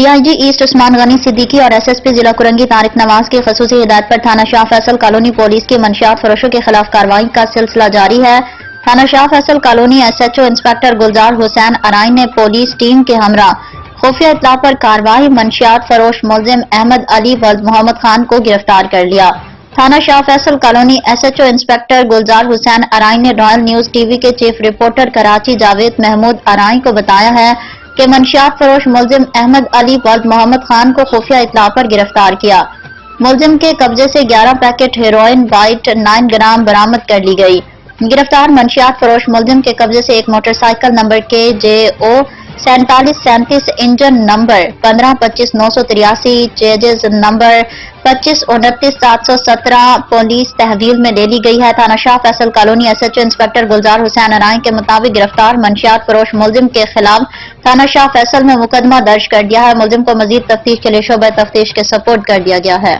DIG asset عثمان غنی صدیقی اور SSP ضلع کرنگی طارق نواز کی خصوصی ہدایت پر تھانہ شاہ فیصل کالونی پولیس کی منشیات فروشوں کے خلاف کارروائی کا سلسلہ جاری ہے۔ تھانہ Shah Faisal colony SHO inspector Gulzar Hussain Arain نے پولیس ٹیم کے ہمراہ خفیہ اطلاع پر کارروائی منشیات فروش ملزم احمد علی ولد محمد خان کو گرفتار کر لیا۔ تھانہ Shah Faisal colony SHO inspector Gulzar Hussain Arain نے رائل نیوز TV کے چیف رپورٹر کراچی جاوید محمود ارائن کو بتایا ہے کہ منشیات فروش ملزم احمد علی ولد محمد خان کو خفیہ اطلاع پر گرفتار کیا۔ ملزم کے قبضے سے 11 پیکٹ ہیروئن بائٹ 9 گرام برآمد کر لی گئی۔ گرفتار منشیات فروش ملزم کے قبضے سے ایک موٹر سائیکل نمبر KJO 4737 انجن نمبر 1525983 چیجز نمبر 2599717 پولیس تحویل میں لے لی گئی ہے۔ تھانہ Shah Faisal colony SHO inspector Gulzar Hussain Arain کے مطابق گرفتار منشیات فروش ملزم کے خلاف تھانہ شاہ فیصل میں مقدمہ درج کر دیا ہے۔ ملزم کو مزید تفتیش کے لیے شعبہ تفتیش کے سپرد کر دیا گیا ہے۔